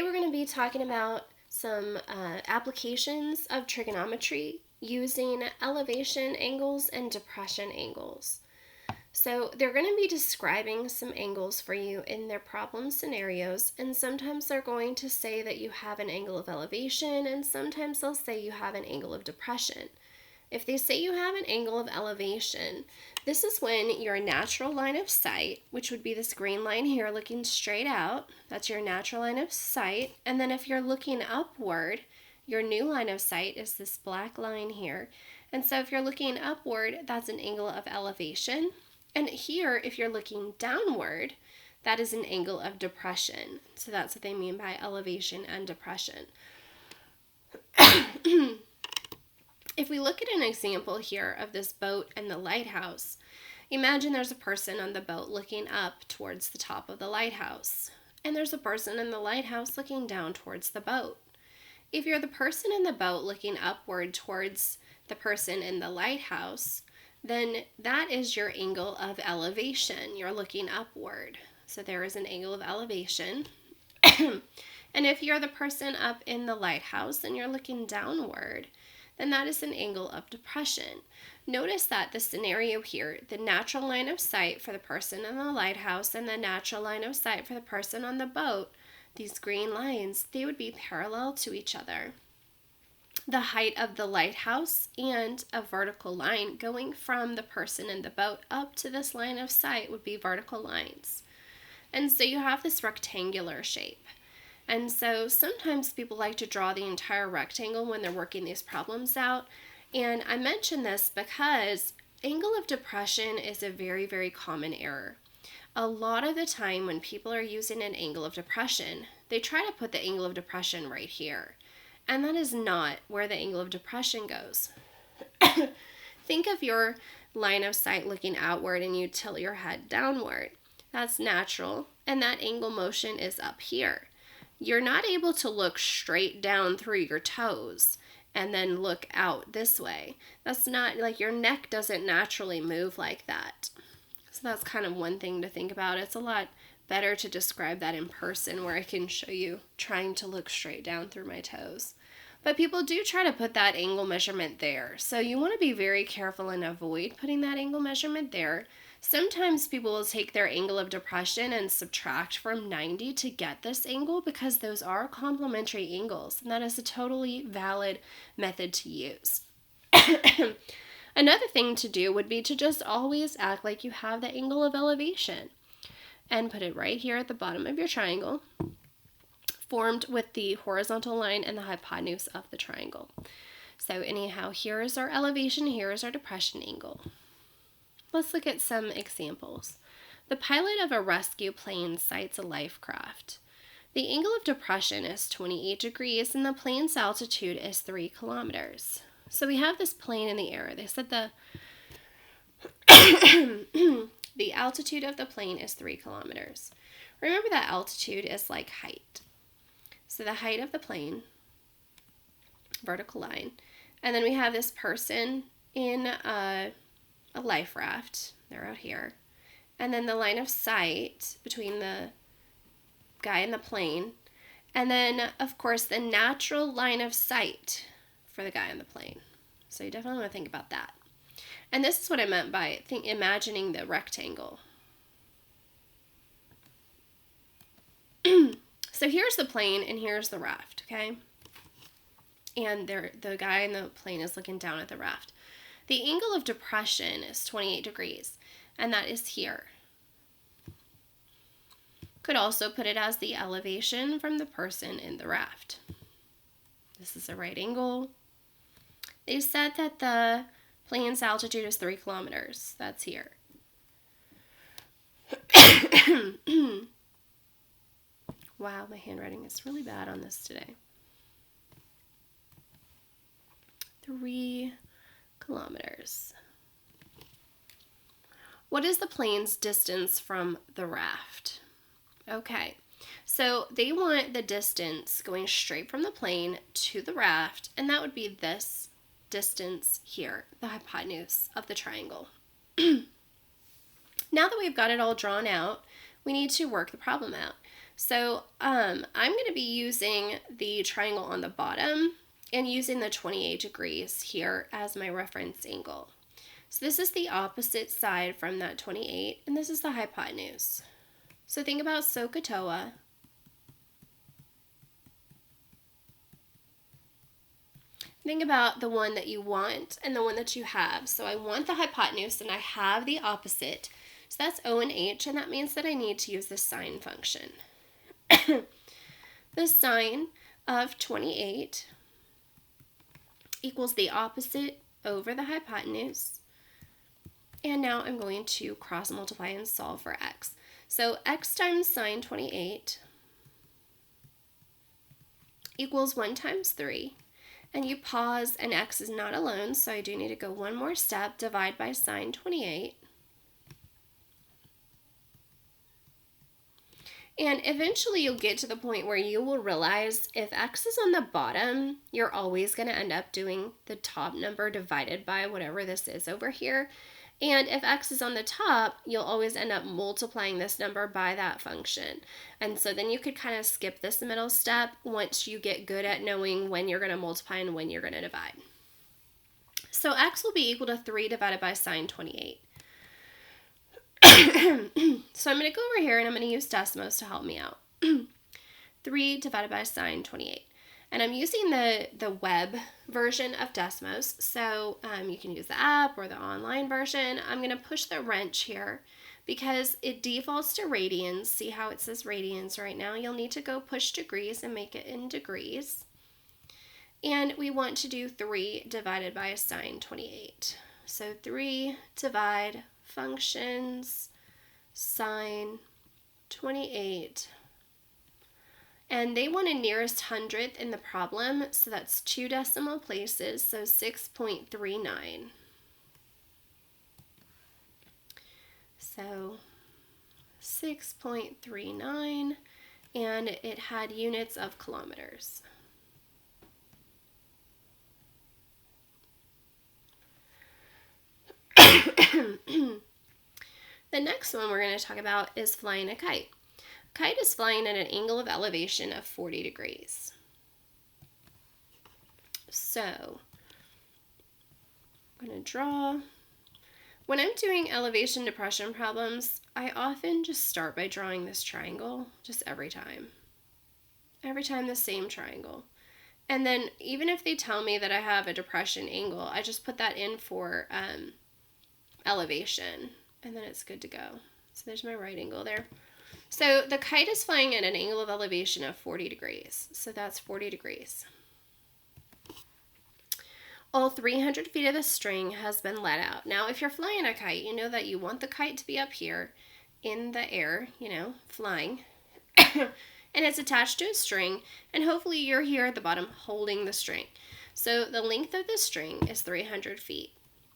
We're going to be talking about some applications of trigonometry using elevation angles and depression angles. So they're going to be describing some angles for you in their problem scenarios, and sometimes they're going to say that you have an angle of elevation, and sometimes they'll say you have an angle of depression. If they say you have an angle of elevation, this is when your natural line of sight, which would be this green line here looking straight out, that's your natural line of sight. And then if you're looking upward, your new line of sight is this black line here. And so if you're looking upward, that's an angle of elevation. And here, if you're looking downward, that is an angle of depression. So that's what they mean by elevation and depression. If we look at an example here of this boat and the lighthouse, imagine there's a person on the boat looking up towards the top of the lighthouse, and there's a person in the lighthouse looking down towards the boat. If you're the person in the boat looking upward towards the person in the lighthouse, then that is your angle of elevation. You're looking upward. So there is an angle of elevation. And if you're the person up in the lighthouse and you're looking downward, then that is an angle of depression. Notice that the scenario here, the natural line of sight for the person in the lighthouse and the natural line of sight for the person on the boat, these green lines, they would be parallel to each other. The height of the lighthouse and a vertical line going from the person in the boat up to this line of sight would be vertical lines. And so you have this rectangular shape. And so sometimes people like to draw the entire rectangle when they're working these problems out. And I mention this because angle of depression is a very, very common error. A lot of the time when people are using an angle of depression, they try to put the angle of depression right here. And that is not where the angle of depression goes. Think of your line of sight looking outward and you tilt your head downward. That's natural, and that angle motion is up here. You're not able to look straight down through your toes and then look out this way. That's not, like, your neck doesn't naturally move like that. So that's kind of one thing to think about. It's a lot better to describe that in person where I can show you trying to look straight down through my toes. But people do try to put that angle measurement there. So you want to be very careful and avoid putting that angle measurement there. Sometimes people will take their angle of depression and subtract from 90 to get this angle because those are complementary angles, and that is a totally valid method to use. Another thing to do would be to just always act like you have the angle of elevation and put it right here at the bottom of your triangle, formed with the horizontal line and the hypotenuse of the triangle. So anyhow, here is our elevation, here is our depression angle. Let's look at some examples. The pilot of a rescue plane sights a life craft. The angle of depression is 28 degrees and the plane's altitude is 3 kilometers. So we have this plane in the air. They said the altitude of the plane is 3 kilometers. Remember that altitude is like height. So the height of the plane, vertical line, and then we have this person in a life raft, they're out here, and then the line of sight between the guy and the plane, and then of course the natural line of sight for the guy on the plane. So you definitely want to think about that. And this is what I meant by imagining the rectangle. So here's the plane and here's the raft, okay? And the guy in the plane is looking down at the raft. The angle of depression is 28 degrees, and that is here. Could also put it as the elevation from the person in the raft. This is a right angle. They said that the plane's altitude is 3 kilometers. That's here. Wow, my handwriting is really bad on this today. 3 kilometers. What is the plane's distance from the raft? Okay, so they want the distance going straight from the plane to the raft, and that would be this distance here, the hypotenuse of the triangle. Now that we've got it all drawn out, we need to work the problem out. So I'm going to be using the triangle on the bottom and using the 28 degrees here as my reference angle. So this is the opposite side from that 28, and this is the hypotenuse. So think about SOHCAHTOA. Think about the one that you want and the one that you have. So I want the hypotenuse and I have the opposite. So that's O and H, and that means that I need to use the sine function. The sine of 28 equals the opposite over the hypotenuse. And now I'm going to cross multiply and solve for x. So x times sine 28 equals 1 times 3. And you pause, and x is not alone, so I do need to go one more step, divide by sine 28. And eventually you'll get to the point where you will realize if x is on the bottom, you're always going to end up doing the top number divided by whatever this is over here. And if x is on the top, you'll always end up multiplying this number by that function. And so then you could kind of skip this middle step once you get good at knowing when you're going to multiply and when you're going to divide. So x will be equal to 3 divided by sine 28. So I'm going to go over here and I'm going to use Desmos to help me out. 3 divided by sine 28. And I'm using the web version of Desmos, so you can use the app or the online version. I'm going to push the wrench here because it defaults to radians. See how it says radians right now? You'll need to go push degrees and make it in degrees. And we want to do 3 divided by sine 28. So 3 divide functions sine 28. And they want a nearest hundredth in the problem, so that's 2 decimal places, so 6.39. So 6.39, and it had units of kilometers. The next one we're going to talk about is flying a kite. A kite is flying at an angle of elevation of 40 degrees. So I'm going to draw. When I'm doing elevation depression problems, I often just start by drawing this triangle, just every time. Every time the same triangle. And then even if they tell me that I have a depression angle, I just put that in for elevation, and then it's good to go. So there's my right angle there. So the kite is flying at an angle of elevation of 40 degrees. So that's 40 degrees. All 300 feet of the string has been let out. Now, if you're flying a kite, you know that you want the kite to be up here in the air, flying. And it's attached to a string, and hopefully you're here at the bottom holding the string. So the length of the string is 300 feet.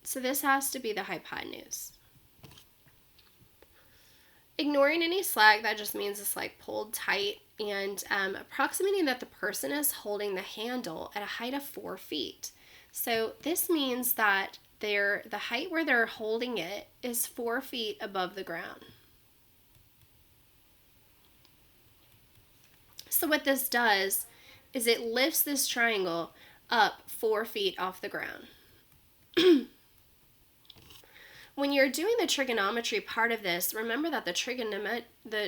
So this has to be the hypotenuse. Ignoring any slack, that just means it's like pulled tight, and approximating that the person is holding the handle at a height of 4 feet. So this means that the height where they're holding it is 4 feet above the ground. So what this does is it lifts this triangle up 4 feet off the ground. When you're doing the trigonometry part of this, remember that the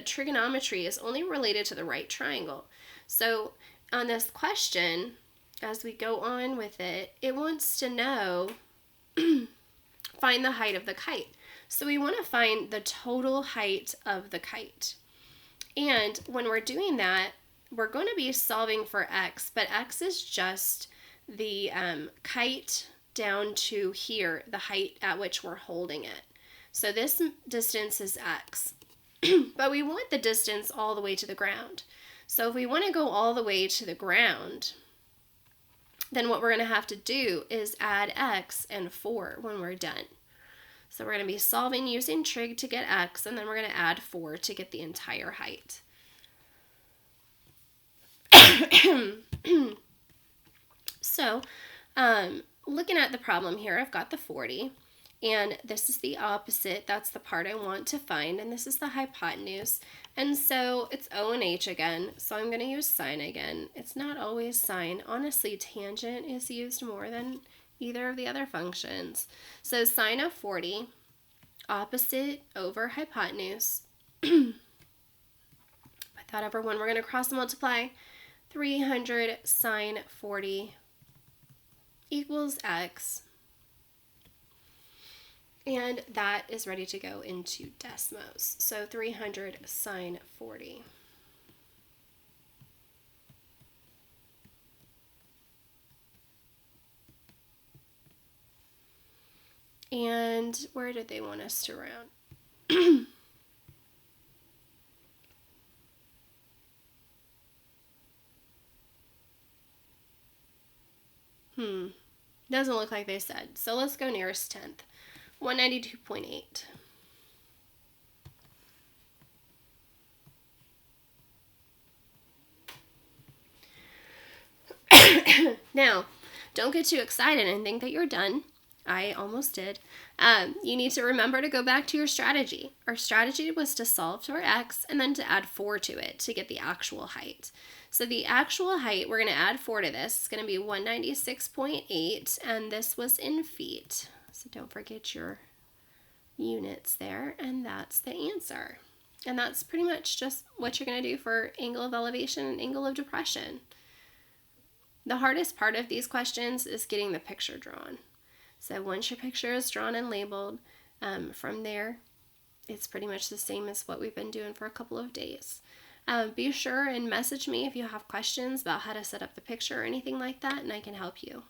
trigonometry is only related to the right triangle. So on this question, as we go on with it, it wants to know, find the height of the kite. So we want to find the total height of the kite. And when we're doing that, we're going to be solving for x, but x is just the kite down to here, the height at which we're holding it. So this distance is x, but we want the distance all the way to the ground. So if we want to go all the way to the ground, then what we're going to have to do is add x and 4 when we're done. So we're going to be solving using trig to get x, and then we're going to add 4 to get the entire height. So, looking at the problem here, I've got the 40, And this is the opposite. That's the part I want to find. And this is the hypotenuse. And so it's O and H again. So I'm going to use sine again. It's not always sine. Honestly, tangent is used more than either of the other functions. So sine of 40, opposite over hypotenuse. Put that over 1. We're going to cross multiply. 300 sine 40 equals x. And that is ready to go into Desmos. So 300 sine 40. And where did they want us to round? Doesn't look like they said. So let's go nearest tenth. 192.8. Now, don't get too excited and think that you're done. I almost did. You need to remember to go back to your strategy. Our strategy was to solve for x and then to add 4 to it to get the actual height. So the actual height, we're going to add 4 to this. It's going to be 196.8, and this was in feet. So don't forget your units there, and that's the answer. And that's pretty much just what you're going to do for angle of elevation and angle of depression. The hardest part of these questions is getting the picture drawn. So once your picture is drawn and labeled, from there, it's pretty much the same as what we've been doing for a couple of days. Be sure and message me if you have questions about how to set up the picture or anything like that, and I can help you.